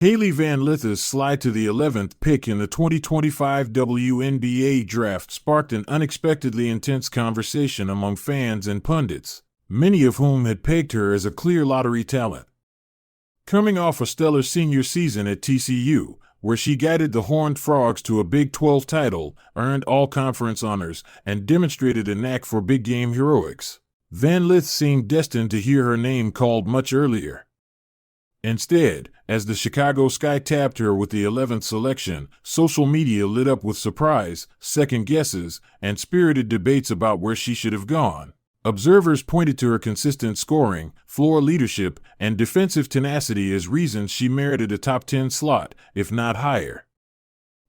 Hailey Van Lith's slide to the 11th pick in the 2025 WNBA draft sparked an unexpectedly intense conversation among fans and pundits, many of whom had pegged her as a clear lottery talent. Coming off a stellar senior season at TCU, where she guided the Horned Frogs to a Big 12 title, earned all-conference honors, and demonstrated a knack for big-game heroics, Van Lith seemed destined to hear her name called much earlier. Instead, as the Chicago Sky tapped her with the 11th selection, social media lit up with surprise, second guesses, and spirited debates about where she should have gone. Observers pointed to her consistent scoring, floor leadership, and defensive tenacity as reasons she merited a top 10 slot, if not higher.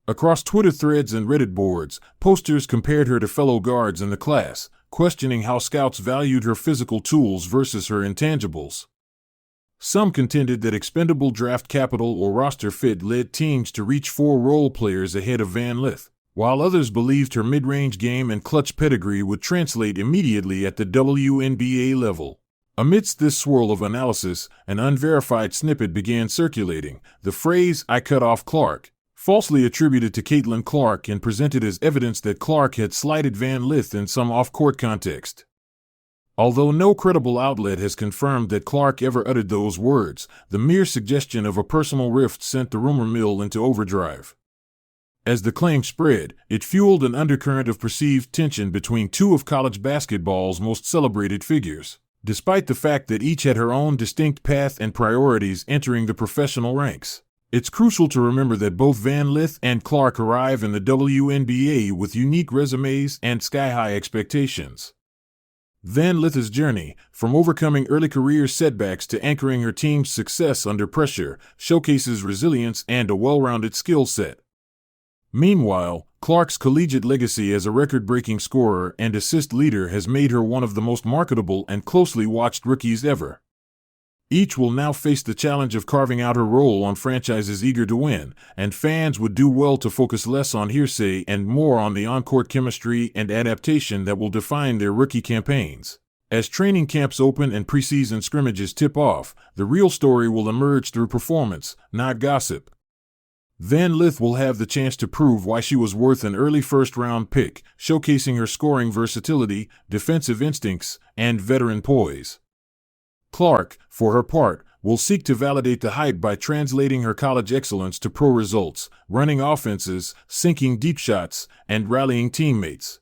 Across Twitter threads and Reddit boards, posters compared her to fellow guards in the class, questioning how scouts valued her physical tools versus her intangibles. Some contended that expendable draft capital or roster fit led teams to reach 4 role players ahead of Van Lith, while others believed her mid-range game and clutch pedigree would translate immediately at the WNBA level. Amidst this swirl of analysis, an unverified snippet began circulating, the phrase, "I cut off Clark," falsely attributed to Caitlin Clark and presented as evidence that Clark had slighted Van Lith in some off-court context. Although no credible outlet has confirmed that Clark ever uttered those words, the mere suggestion of a personal rift sent the rumor mill into overdrive. As the claim spread, it fueled an undercurrent of perceived tension between two of college basketball's most celebrated figures, despite the fact that each had her own distinct path and priorities entering the professional ranks. It's crucial to remember that both Van Lith and Clark arrive in the WNBA with unique resumes and sky-high expectations. Van Lith's journey, from overcoming early career setbacks to anchoring her team's success under pressure, showcases resilience and a well-rounded skill set. Meanwhile, Clark's collegiate legacy as a record-breaking scorer and assist leader has made her one of the most marketable and closely watched rookies ever. Each will now face the challenge of carving out her role on franchises eager to win, and fans would do well to focus less on hearsay and more on the on-court chemistry and adaptation that will define their rookie campaigns. As training camps open and preseason scrimmages tip off, the real story will emerge through performance, not gossip. Van Lith will have the chance to prove why she was worth an early first-round pick, showcasing her scoring versatility, defensive instincts, and veteran poise. Clark, for her part, will seek to validate the hype by translating her college excellence to pro results, running offenses, sinking deep shots, and rallying teammates.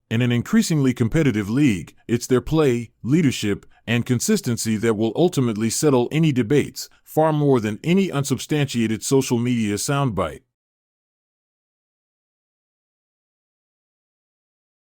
In an increasingly competitive league, it's their play, leadership, and consistency that will ultimately settle any debates, far more than any unsubstantiated social media soundbite.